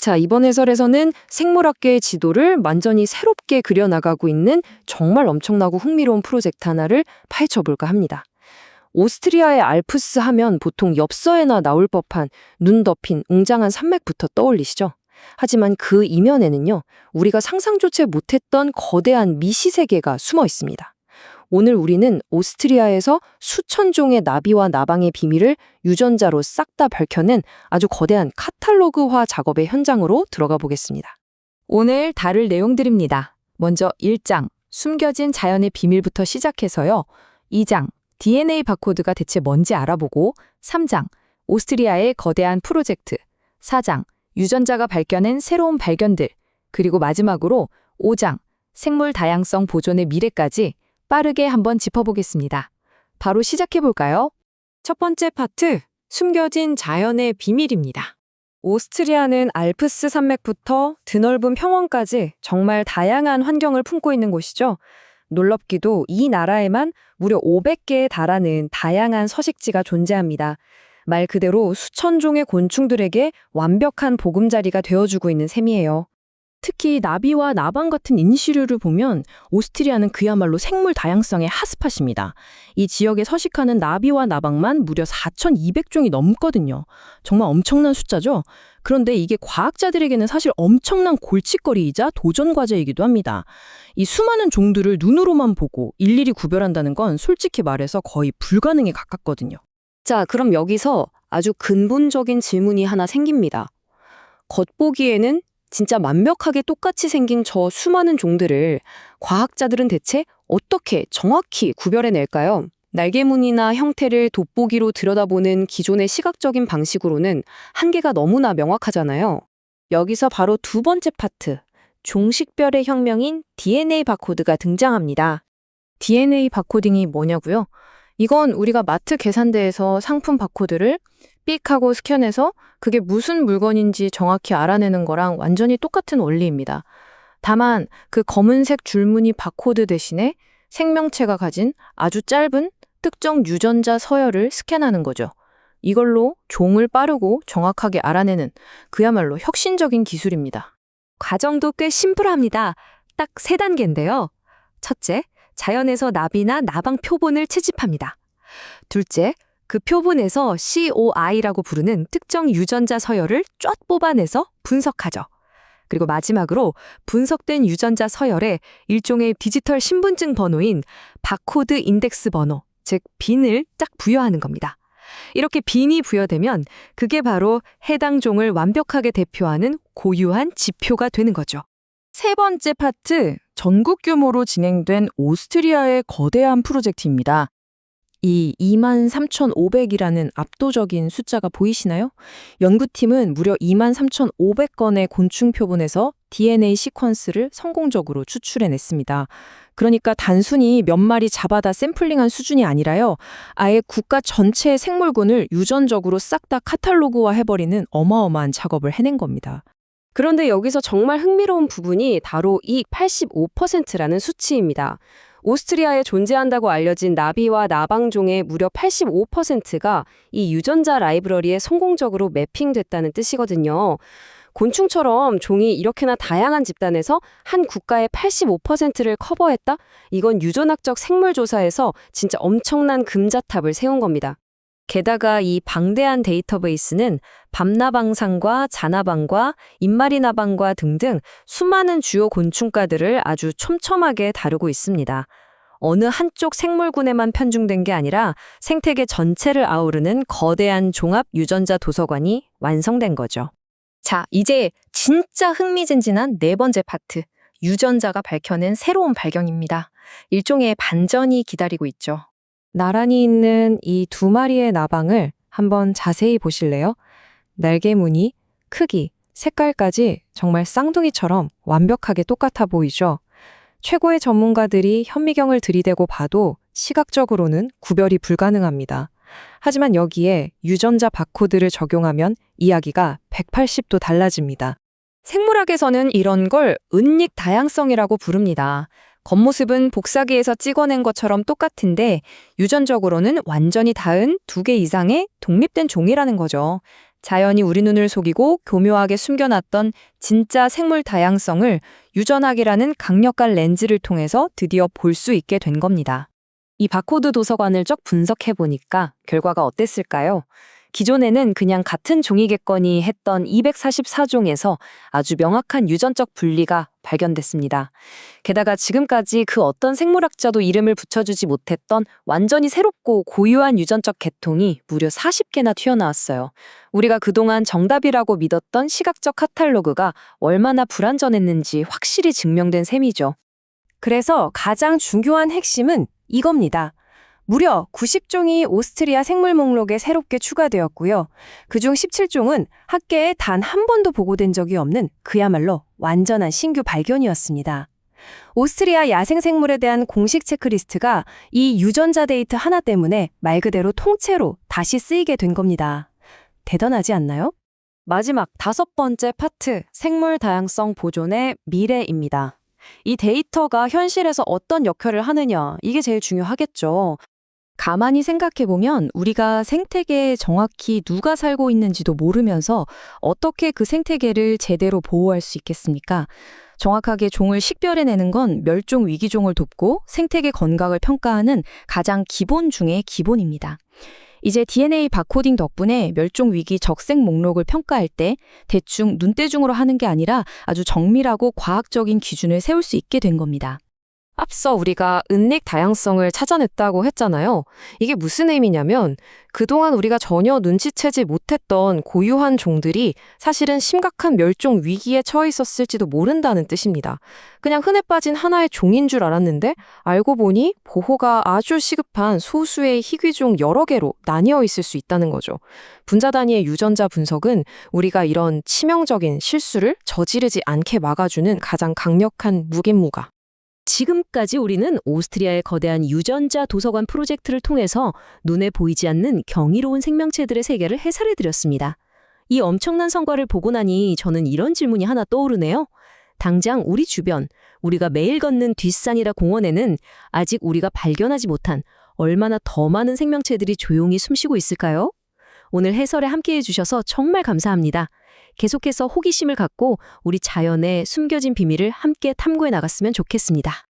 자, 이번 해설에서는 생물학계의 지도를 완전히 새롭게 그려나가고 있는 정말 엄청나고 흥미로운 프로젝트 하나를 파헤쳐볼까 합니다. 오스트리아의 알프스 하면 보통 엽서에나 나올 법한 눈 덮인 웅장한 산맥부터 떠올리시죠? 하지만 그 이면에는요, 우리가 상상조차 못했던 거대한 미시세계가 숨어 있습니다. 오늘 우리는 오스트리아에서 수천 종의 나비와 나방의 비밀을 유전자로 싹 다 밝혀낸 아주 거대한 카탈로그화 작업의 현장으로 들어가 보겠습니다. 오늘 다룰 내용들입니다. 먼저 1장, 숨겨진 자연의 비밀부터 시작해서요. 2장, DNA 바코드가 대체 뭔지 알아보고 3장, 오스트리아의 거대한 프로젝트 4장, 유전자가 밝혀낸 새로운 발견들 그리고 마지막으로 5장, 생물 다양성 보존의 미래까지 빠르게 한번 짚어보겠습니다. 바로 시작해볼까요? 첫 번째 파트, 숨겨진 자연의 비밀입니다. 오스트리아는 알프스 산맥부터 드넓은 평원까지 정말 다양한 환경을 품고 있는 곳이죠. 놀랍게도 이 나라에만 무려 500개에 달하는 다양한 서식지가 존재합니다. 말 그대로 수천 종의 곤충들에게 완벽한 보금자리가 되어주고 있는 셈이에요. 특히 나비와 나방 같은 인시류를 보면 오스트리아는 그야말로 생물 다양성의 핫스팟입니다. 이 지역에 서식하는 나비와 나방만 무려 4,200종이 넘거든요. 정말 엄청난 숫자죠? 그런데 이게 과학자들에게는 사실 엄청난 골칫거리이자 도전 과제이기도 합니다. 이 수많은 종들을 눈으로만 보고 일일이 구별한다는 건 솔직히 말해서 거의 불가능에 가깝거든요. 자, 그럼 여기서 아주 근본적인 질문이 하나 생깁니다. 겉보기에는 진짜 완벽하게 똑같이 생긴 저 수많은 종들을 과학자들은 대체 어떻게 정확히 구별해낼까요? 날개무늬나 형태를 돋보기로 들여다보는 기존의 시각적인 방식으로는 한계가 너무나 명확하잖아요. 여기서 바로 두 번째 파트, 종식별의 혁명인 DNA 바코드가 등장합니다. DNA 바코딩이 뭐냐고요? 이건 우리가 마트 계산대에서 상품 바코드를 삑 하고 스캔해서 그게 무슨 물건인지 정확히 알아내는 거랑 완전히 똑같은 원리입니다. 다만 그 검은색 줄무늬 바코드 대신에 생명체가 가진 아주 짧은 특정 유전자 서열을 스캔하는 거죠. 이걸로 종을 빠르고 정확하게 알아내는 그야말로 혁신적인 기술입니다. 과정도 꽤 심플합니다. 딱 3단계인데요. 첫째, 자연에서 나비나 나방 표본을 채집합니다. 둘째, 그 표본에서 COI라고 부르는 특정 유전자 서열을 쫙 뽑아내서 분석하죠. 그리고 마지막으로 분석된 유전자 서열에 일종의 디지털 신분증 번호인 바코드 인덱스 번호, 즉 빈을 딱 부여하는 겁니다. 이렇게 빈이 부여되면 그게 바로 해당 종을 완벽하게 대표하는 고유한 지표가 되는 거죠. 세 번째 파트, 전국 규모로 진행된 오스트리아의 거대한 프로젝트입니다. 이 23,500이라는 압도적인 숫자가 보이시나요? 연구팀은 무려 23,500건의 곤충 표본에서 DNA 시퀀스를 성공적으로 추출해냈습니다. 그러니까 단순히 몇 마리 잡아다 샘플링한 수준이 아니라요. 아예 국가 전체의 생물군을 유전적으로 싹 다 카탈로그화해버리는 어마어마한 작업을 해낸 겁니다. 그런데 여기서 정말 흥미로운 부분이 바로 이 85%라는 수치입니다. 오스트리아에 존재한다고 알려진 나비와 나방종의 무려 85%가 이 유전자 라이브러리에 성공적으로 매핑됐다는 뜻이거든요. 곤충처럼 종이 이렇게나 다양한 집단에서 한 국가의 85%를 커버했다? 이건 유전학적 생물조사에서 진짜 엄청난 금자탑을 세운 겁니다. 게다가 이 방대한 데이터베이스는 밤나방상과 자나방과 입마리나방과 등등 수많은 주요 곤충과들을 아주 촘촘하게 다루고 있습니다. 어느 한쪽 생물군에만 편중된 게 아니라 생태계 전체를 아우르는 거대한 종합 유전자 도서관이 완성된 거죠. 자, 이제 진짜 흥미진진한 네 번째 파트, 유전자가 밝혀낸 새로운 발견입니다. 일종의 반전이 기다리고 있죠. 나란히 있는 이 두 마리의 나방을 한번 자세히 보실래요? 날개 무늬, 크기, 색깔까지 정말 쌍둥이처럼 완벽하게 똑같아 보이죠? 최고의 전문가들이 현미경을 들이대고 봐도 시각적으로는 구별이 불가능합니다. 하지만 여기에 유전자 바코드를 적용하면 이야기가 180도 달라집니다. 생물학에서는 이런 걸 은닉 다양성이라고 부릅니다. 겉모습은 복사기에서 찍어낸 것처럼 똑같은데 유전적으로는 완전히 다른 2개 이상의 독립된 종이라는 거죠. 자연이 우리 눈을 속이고 교묘하게 숨겨놨던 진짜 생물 다양성을 유전학이라는 강력한 렌즈를 통해서 드디어 볼 수 있게 된 겁니다. 이 바코드 도서관을 쭉 분석해보니까 결과가 어땠을까요? 기존에는 그냥 같은 종이겠거니 했던 244종에서 아주 명확한 유전적 분리가 발견됐습니다. 게다가 지금까지 그 어떤 생물학자도 이름을 붙여주지 못했던 완전히 새롭고 고유한 유전적 계통이 무려 40개나 튀어나왔어요. 우리가 그동안 정답이라고 믿었던 시각적 카탈로그가 얼마나 불완전했는지 확실히 증명된 셈이죠. 그래서 가장 중요한 핵심은 이겁니다. 무려 90종이 오스트리아 생물 목록에 새롭게 추가되었고요. 그중 17종은 학계에 단 한 번도 보고된 적이 없는 그야말로 완전한 신규 발견이었습니다. 오스트리아 야생생물에 대한 공식 체크리스트가 이 유전자 데이터 하나 때문에 말 그대로 통째로 다시 쓰이게 된 겁니다. 대단하지 않나요? 마지막 5번째 파트, 생물 다양성 보존의 미래입니다. 이 데이터가 현실에서 어떤 역할을 하느냐, 이게 제일 중요하겠죠. 가만히 생각해보면 우리가 생태계에 정확히 누가 살고 있는지도 모르면서 어떻게 그 생태계를 제대로 보호할 수 있겠습니까? 정확하게 종을 식별해내는 건 멸종 위기종을 돕고 생태계 건강을 평가하는 가장 기본 중의 기본입니다. 이제 DNA 바코딩 덕분에 멸종 위기 적색 목록을 평가할 때 대충 눈대중으로 하는 게 아니라 아주 정밀하고 과학적인 기준을 세울 수 있게 된 겁니다. 앞서 우리가 은닉 다양성을 찾아냈다고 했잖아요. 이게 무슨 의미냐면 그동안 우리가 전혀 눈치채지 못했던 고유한 종들이 사실은 심각한 멸종 위기에 처해 있었을지도 모른다는 뜻입니다. 그냥 흔해 빠진 하나의 종인 줄 알았는데 알고 보니 보호가 아주 시급한 소수의 희귀종 여러 개로 나뉘어 있을 수 있다는 거죠. 분자 단위의 유전자 분석은 우리가 이런 치명적인 실수를 저지르지 않게 막아주는 가장 강력한 무기무가. 지금까지 우리는 오스트리아의 거대한 유전자 도서관 프로젝트를 통해서 눈에 보이지 않는 경이로운 생명체들의 세계를 해설해드렸습니다. 이 엄청난 성과를 보고 나니 저는 이런 질문이 하나 떠오르네요. 당장 우리 주변, 우리가 매일 걷는 뒷산이라 공원에는 아직 우리가 발견하지 못한 얼마나 더 많은 생명체들이 조용히 숨쉬고 있을까요? 오늘 해설에 함께해 주셔서 정말 감사합니다. 계속해서 호기심을 갖고 우리 자연의 숨겨진 비밀을 함께 탐구해 나갔으면 좋겠습니다.